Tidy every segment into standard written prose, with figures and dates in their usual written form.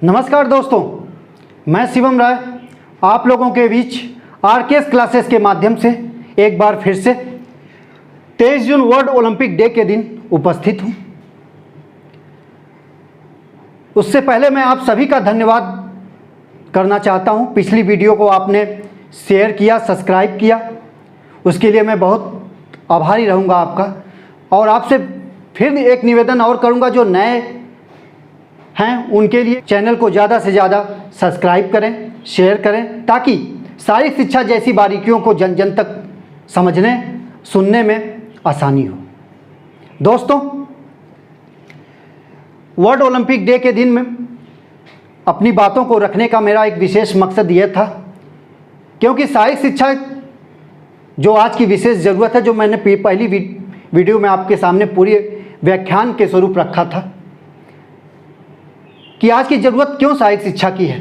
नमस्कार दोस्तों, मैं शिवम राय आप लोगों के बीच आरकेएस क्लासेस के माध्यम से एक बार फिर से 23 जून वर्ल्ड ओलंपिक डे के दिन उपस्थित हूं। उससे पहले मैं आप सभी का धन्यवाद करना चाहता हूं। पिछली वीडियो को आपने शेयर किया, सब्सक्राइब किया, उसके लिए मैं बहुत आभारी रहूंगा आपका। और आपसे फिर एक निवेदन और करूंगा, जो नए हैं उनके लिए चैनल को ज़्यादा से ज़्यादा सब्सक्राइब करें, शेयर करें, ताकि सारी शिक्षा जैसी बारीकियों को जन जन तक समझने सुनने में आसानी हो। दोस्तों, वर्ल्ड ओलंपिक डे के दिन में अपनी बातों को रखने का मेरा एक विशेष मकसद यह था, क्योंकि शारीरिक शिक्षा जो आज की विशेष ज़रूरत है, जो मैंने पहली वीडियो में आपके सामने पूरी व्याख्यान के स्वरूप रखा था कि आज की ज़रूरत क्यों शारीरिक शिक्षा की है,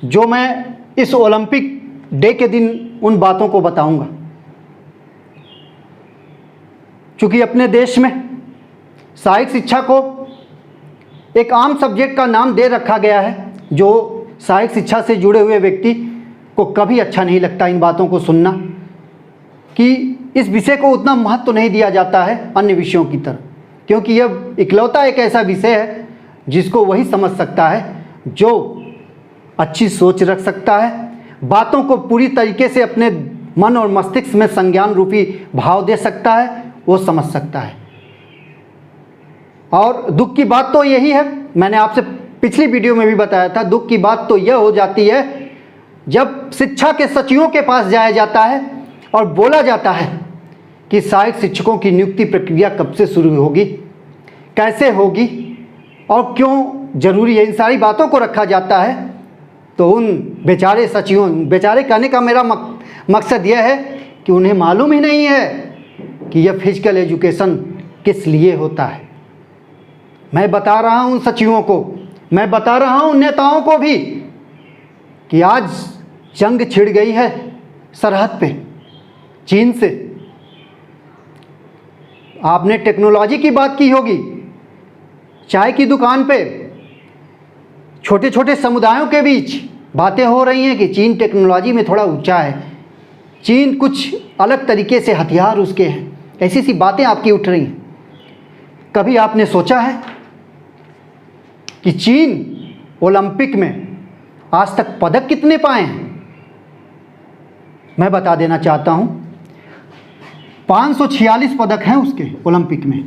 जो मैं इस ओलंपिक डे के दिन उन बातों को बताऊंगा। चूँकि अपने देश में शारीरिक शिक्षा को एक आम सब्जेक्ट का नाम दे रखा गया है, जो शारीरिक शिक्षा से जुड़े हुए व्यक्ति को कभी अच्छा नहीं लगता इन बातों को सुनना, कि इस विषय को उतना महत्व नहीं दिया जाता है अन्य विषयों की तरह, क्योंकि यह इकलौता एक ऐसा विषय है जिसको वही समझ सकता है जो अच्छी सोच रख सकता है, बातों को पूरी तरीके से अपने मन और मस्तिष्क में संज्ञान रूपी भाव दे सकता है, वो समझ सकता है। और दुख की बात तो यही है, मैंने आपसे पिछली वीडियो में भी बताया था, दुख की बात तो यह हो जाती है जब शिक्षा के सचिवों के पास जाया जाता है और बोला जाता है कि सहायक शिक्षकों की नियुक्ति प्रक्रिया कब से शुरू होगी, कैसे होगी और क्यों जरूरी है, इन सारी बातों को रखा जाता है। तो उन बेचारे सचिवों, बेचारे कहने का मेरा मकसद यह है कि उन्हें मालूम ही नहीं है कि यह फिजिकल एजुकेशन किस लिए होता है। मैं बता रहा हूं उन सचिवों को, मैं बता रहा हूं नेताओं को भी कि आज जंग छिड़ गई है सरहद पे चीन से। आपने टेक्नोलॉजी की बात की होगी, चाय की दुकान पे छोटे छोटे समुदायों के बीच बातें हो रही हैं कि चीन टेक्नोलॉजी में थोड़ा ऊंचा है, चीन कुछ अलग तरीके से हथियार उसके हैं, ऐसी सी बातें आपकी उठ रही हैं। कभी आपने सोचा है कि चीन ओलंपिक में आज तक पदक कितने पाए हैं? मैं बता देना चाहता हूं, 546 पदक हैं उसके ओलंपिक में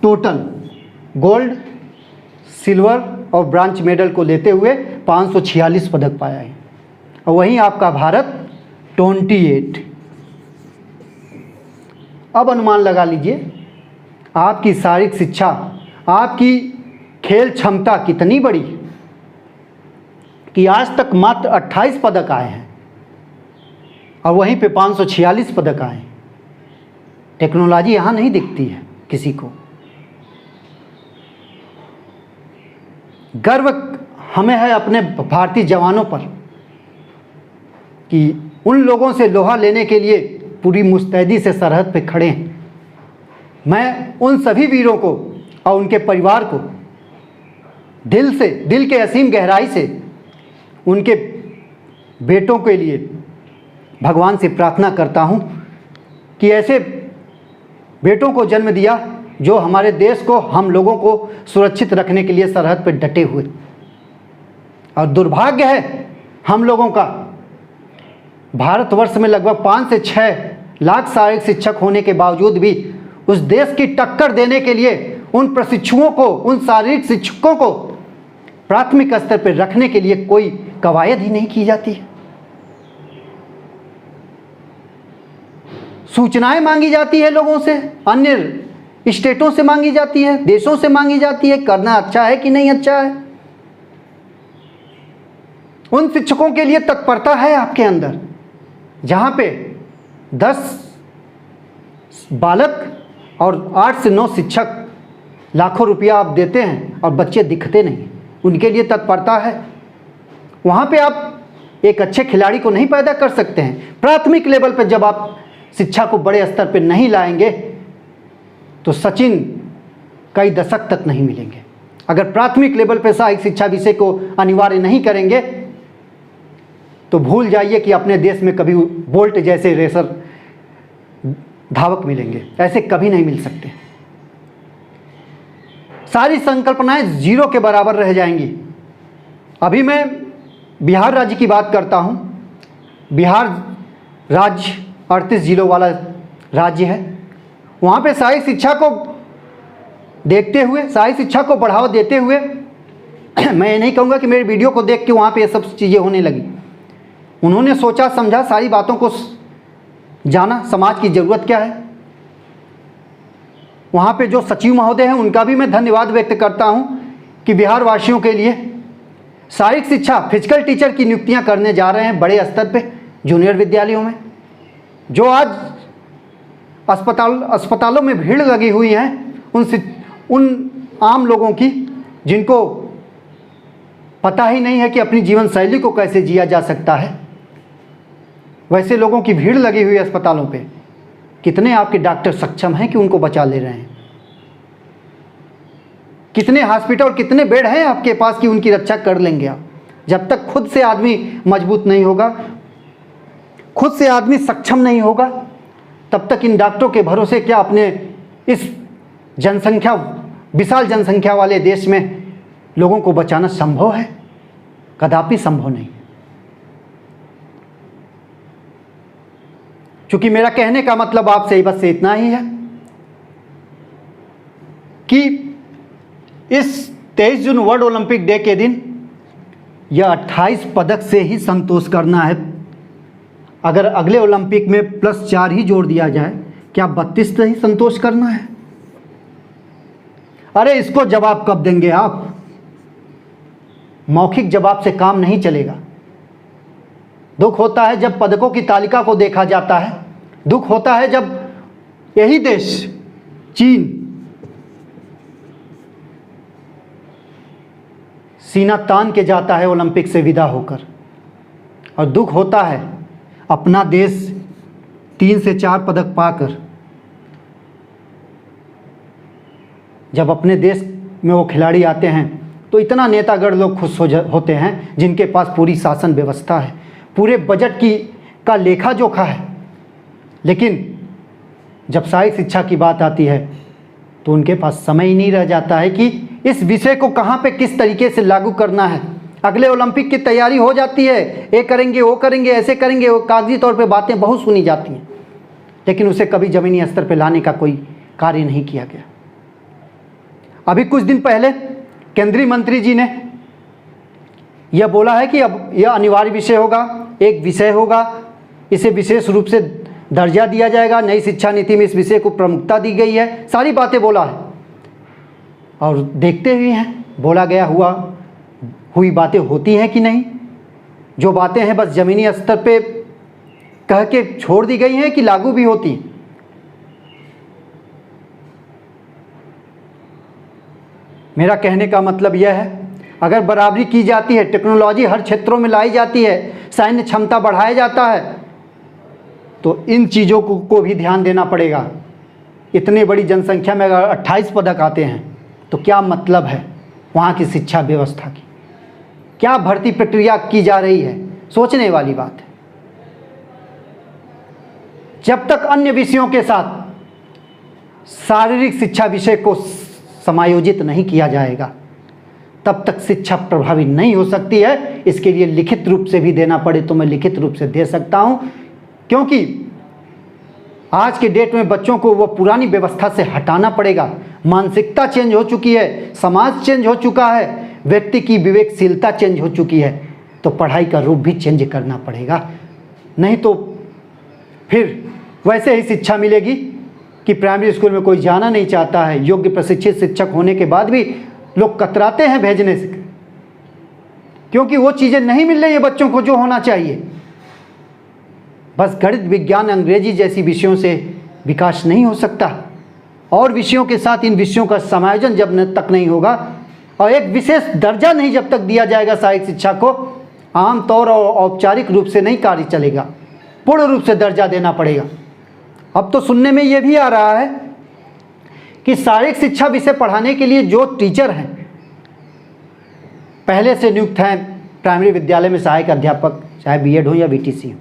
टोटल, गोल्ड, सिल्वर और ब्रॉन्ज मेडल को लेते हुए 546 पदक पाया है। और वहीं आपका भारत 28। अब अनुमान लगा लीजिए आपकी शारीरिक शिक्षा, आपकी खेल क्षमता कितनी बड़ी है कि आज तक मात्र 28 पदक आए हैं और वहीं पे 546 पदक आए हैं। टेक्नोलॉजी यहाँ नहीं दिखती है किसी को। गर्व हमें है अपने भारतीय जवानों पर कि उन लोगों से लोहा लेने के लिए पूरी मुस्तैदी से सरहद पे खड़े हैं। मैं उन सभी वीरों को और उनके परिवार को दिल से, दिल के असीम गहराई से उनके बेटों के लिए भगवान से प्रार्थना करता हूं कि ऐसे बेटों को जन्म दिया जो हमारे देश को, हम लोगों को सुरक्षित रखने के लिए सरहद पर डटे हुए। और दुर्भाग्य है हम लोगों का, भारतवर्ष में लगभग 5 से 6 लाख शारीरिक शिक्षक होने के बावजूद भी उस देश की टक्कर देने के लिए उन प्रशिक्षुओं को, उन शारीरिक शिक्षकों को प्राथमिक स्तर पर रखने के लिए कोई कवायद ही नहीं की जाती है। सूचनाएं मांगी जाती है लोगों से, अन्य स्टेटों से मांगी जाती है, देशों से मांगी जाती है, करना अच्छा है कि नहीं अच्छा है। उन शिक्षकों के लिए तत्परता है आपके अंदर, जहां पे 10 बालक और 8 से 9 शिक्षक लाखों रुपया आप देते हैं और बच्चे दिखते नहीं, उनके लिए तत्परता है। वहां पे आप एक अच्छे खिलाड़ी को नहीं पैदा कर सकते हैं। प्राथमिक लेवल पर जब आप शिक्षा को बड़े स्तर पर नहीं लाएंगे तो सचिन कई दशक तक नहीं मिलेंगे। अगर प्राथमिक लेवल पर सहायक शिक्षा विषय को अनिवार्य नहीं करेंगे तो भूल जाइए कि अपने देश में कभी बोल्ट जैसे रेसर धावक मिलेंगे, ऐसे कभी नहीं मिल सकते। सारी संकल्पनाएं जीरो के बराबर रह जाएंगी। अभी मैं बिहार राज्य की बात करता हूं। बिहार राज्य 38 जिलों वाला राज्य है। वहाँ पे सहायक शिक्षा को देखते हुए, सहायक शिक्षा को बढ़ावा देते हुए मैं ये नहीं कहूँगा कि मेरे वीडियो को देख के वहाँ पे ये सब चीज़ें होने लगी। उन्होंने सोचा समझा, सारी बातों को जाना, समाज की ज़रूरत क्या है। वहाँ पे जो सचिव महोदय हैं उनका भी मैं धन्यवाद व्यक्त करता हूँ कि बिहार वासियों के लिए सहायक शिक्षा फिजिकल टीचर की नियुक्तियाँ करने जा रहे हैं बड़े स्तर पे जूनियर विद्यालयों में। जो आज अस्पतालों में भीड़ लगी हुई है उन आम लोगों की, जिनको पता ही नहीं है कि अपनी जीवन शैली को कैसे जिया जा सकता है, वैसे लोगों की भीड़ लगी हुई है अस्पतालों पे। कितने आपके डॉक्टर सक्षम हैं कि उनको बचा ले रहे हैं? कितने हॉस्पिटल, कितने बेड हैं आपके पास कि उनकी रक्षा कर लेंगे आप? जब तक खुद से आदमी मजबूत नहीं होगा, खुद से आदमी सक्षम नहीं होगा, तब तक इन डॉक्टरों के भरोसे क्या अपने इस जनसंख्या, विशाल जनसंख्या वाले देश में लोगों को बचाना संभव है? कदापि संभव नहीं। क्योंकि मेरा कहने का मतलब आपसे बस से इतना ही है कि इस 23 जून वर्ल्ड ओलंपिक डे के दिन यह 28 पदक से ही संतोष करना है। अगर अगले ओलंपिक में +4 ही जोड़ दिया जाए, क्या 32 से ही संतोष करना है? अरे इसको जवाब कब देंगे आप? मौखिक जवाब से काम नहीं चलेगा। दुख होता है जब पदकों की तालिका को देखा जाता है। दुख होता है जब यही देश चीन सीना तान के जाता है ओलंपिक से विदा होकर। और दुख होता है अपना देश 3 से 4 पदक पाकर जब अपने देश में वो खिलाड़ी आते हैं तो इतना नेतागढ़ लोग खुश होते हैं जिनके पास पूरी शासन व्यवस्था है, पूरे बजट का लेखा जोखा है। लेकिन जब सहायक शिक्षा की बात आती है तो उनके पास समय ही नहीं रह जाता है कि इस विषय को कहाँ पे किस तरीके से लागू करना है। अगले ओलंपिक की तैयारी हो जाती है, ये करेंगे, वो करेंगे, ऐसे करेंगे, वो कागजी तौर पे बातें बहुत सुनी जाती हैं, लेकिन उसे कभी ज़मीनी स्तर पे लाने का कोई कार्य नहीं किया गया। अभी कुछ दिन पहले केंद्रीय मंत्री जी ने यह बोला है कि अब यह अनिवार्य विषय होगा, एक विषय होगा, इसे विशेष रूप से दर्जा दिया जाएगा, नई शिक्षा नीति में इस विषय को प्रमुखता दी गई है, सारी बातें बोला है। और देखते हुए हैं बोला गया हुई बातें होती हैं कि नहीं। जो बातें हैं बस ज़मीनी स्तर पे कह के छोड़ दी गई हैं कि लागू भी होती हैं। मेरा कहने का मतलब यह है, अगर बराबरी की जाती है, टेक्नोलॉजी हर क्षेत्रों में लाई जाती है, सैन्य क्षमता बढ़ाया जाता है, तो इन चीज़ों को भी ध्यान देना पड़ेगा। इतनी बड़ी जनसंख्या में अगर 28 पदक आते हैं तो क्या मतलब है वहाँ की शिक्षा व्यवस्था की? क्या भर्ती प्रक्रिया की जा रही है? सोचने वाली बात है। जब तक अन्य विषयों के साथ शारीरिक शिक्षा विषय को समायोजित नहीं किया जाएगा तब तक शिक्षा प्रभावी नहीं हो सकती है। इसके लिए लिखित रूप से भी देना पड़े तो मैं लिखित रूप से दे सकता हूं, क्योंकि आज के डेट में बच्चों को वो पुरानी व्यवस्था से हटाना पड़ेगा। मानसिकता चेंज हो चुकी है, समाज चेंज हो चुका है, व्यक्ति की विवेकशीलता चेंज हो चुकी है, तो पढ़ाई का रूप भी चेंज करना पड़ेगा। नहीं तो फिर वैसे ही शिक्षा मिलेगी कि प्राइमरी स्कूल में कोई जाना नहीं चाहता है, योग्य प्रशिक्षित शिक्षक होने के बाद भी लोग कतराते हैं भेजने से, क्योंकि वो चीज़ें नहीं मिल रही है बच्चों को जो होना चाहिए। बस गणित, विज्ञान, अंग्रेजी जैसी विषयों से विकास नहीं हो सकता, और विषयों के साथ इन विषयों का समायोजन जब तक नहीं होगा और एक विशेष दर्जा नहीं जब तक दिया जाएगा सहायक शिक्षा को, आमतौर और औपचारिक रूप से नहीं कार्य चलेगा, पूर्ण रूप से दर्जा देना पड़ेगा। अब तो सुनने में ये भी आ रहा है कि शारीरिक शिक्षा विषय पढ़ाने के लिए जो टीचर हैं पहले से नियुक्त हैं प्राइमरी विद्यालय में सहायक अध्यापक, चाहे बीएड हो या बीटीसी हो,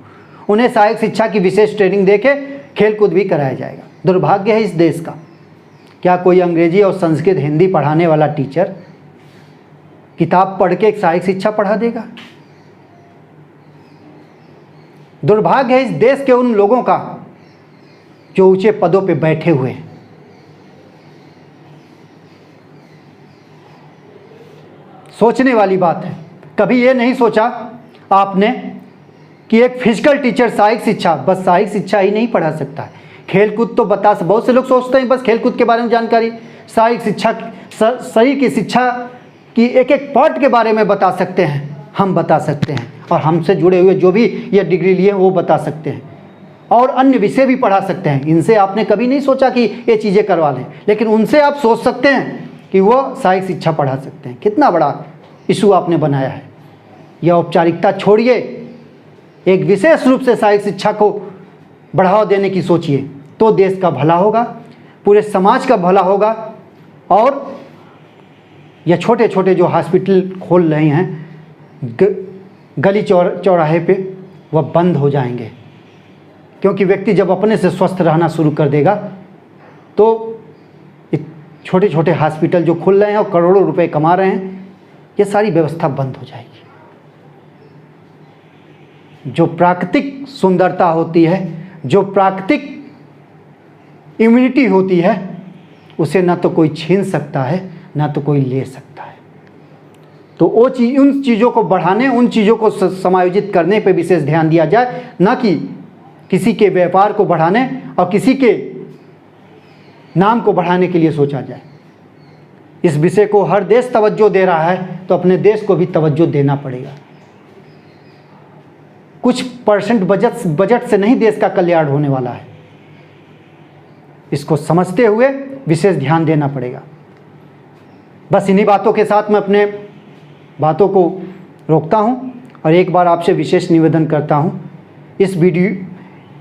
उन्हें सहायक शिक्षा की विशेष ट्रेनिंग देके खेलकूद भी कराया जाएगा। दुर्भाग्य है इस देश का, क्या कोई अंग्रेजी और संस्कृत हिंदी पढ़ाने वाला टीचर किताब पढ़ के एक सहायक शिक्षा पढ़ा देगा? दुर्भाग्य है इस देश के उन लोगों का जो ऊंचे पदों पे बैठे हुए हैं। सोचने वाली बात है। कभी ये नहीं सोचा आपने कि एक फिजिकल टीचर सहायक शिक्षा, बस सहायक शिक्षा ही नहीं पढ़ा सकता है, खेलकूद तो बहुत से लोग सोचते हैं बस खेलकूद के बारे में जानकारी, सहायक शिक्षा शरीर की शिक्षा की एक एक पार्ट के बारे में बता सकते हैं, हम बता सकते हैं, और हमसे जुड़े हुए जो भी ये डिग्री लिए हैं वो बता सकते हैं, और अन्य विषय भी पढ़ा सकते हैं। इनसे आपने कभी नहीं सोचा कि ये चीज़ें करवा लें, लेकिन उनसे आप सोच सकते हैं कि वो सहायक शिक्षा पढ़ा सकते हैं। कितना बड़ा इशू आपने बनाया है। यह औपचारिकता छोड़िए, एक विशेष रूप से सहायक शिक्षा को बढ़ावा देने की सोचिए, तो देश का भला होगा, पूरे समाज का भला होगा, और यह छोटे छोटे जो हॉस्पिटल खोल रहे हैं गली चौराहे पे, वह बंद हो जाएंगे। क्योंकि व्यक्ति जब अपने से स्वस्थ रहना शुरू कर देगा तो छोटे छोटे हॉस्पिटल जो खुल रहे हैं और करोड़ों रुपए कमा रहे हैं, ये सारी व्यवस्था बंद हो जाएगी। जो प्राकृतिक सुंदरता होती है, जो प्राकृतिक इम्यूनिटी होती है, उसे ना तो कोई छीन सकता है ना तो कोई ले सकता है। तो उन चीज़ों को बढ़ाने, उन चीज़ों को समायोजित करने पे विशेष ध्यान दिया जाए, ना कि किसी के व्यापार को बढ़ाने और किसी के नाम को बढ़ाने के लिए सोचा जाए। इस विषय को हर देश तवज्जो दे रहा है, तो अपने देश को भी तवज्जो देना पड़ेगा। कुछ परसेंट बजट से नहीं देश का कल्याण होने वाला है। इसको समझते हुए विशेष ध्यान देना पड़ेगा। बस इन्हीं बातों के साथ मैं अपने बातों को रोकता हूं, और एक बार आपसे विशेष निवेदन करता हूं,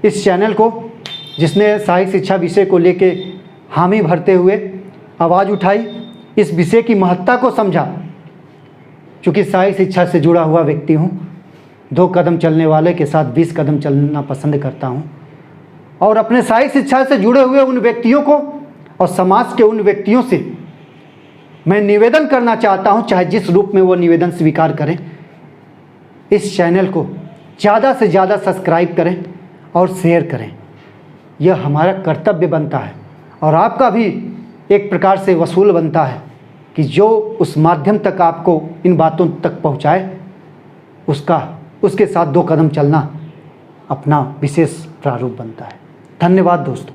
इस चैनल को जिसने सहायक शिक्षा विषय को लेके हामी भरते हुए आवाज़ उठाई, इस विषय की महत्ता को समझा। चूँकि सहायक शिक्षा से जुड़ा हुआ व्यक्ति हूँ, 2 कदम चलने वाले के साथ 20 कदम चलना पसंद करता हूँ, और अपने सहायक शिक्षा से जुड़े हुए उन व्यक्तियों को और समाज के उन व्यक्तियों से मैं निवेदन करना चाहता हूँ, चाहे जिस रूप में वो निवेदन स्वीकार करें, इस चैनल को ज़्यादा से ज़्यादा सब्सक्राइब करें और शेयर करें। यह हमारा कर्तव्य बनता है, और आपका भी एक प्रकार से वसूल बनता है कि जो उस माध्यम तक आपको इन बातों तक पहुँचाए, उसके साथ 2 कदम चलना अपना विशेष प्रारूप बनता है। धन्यवाद दोस्तों।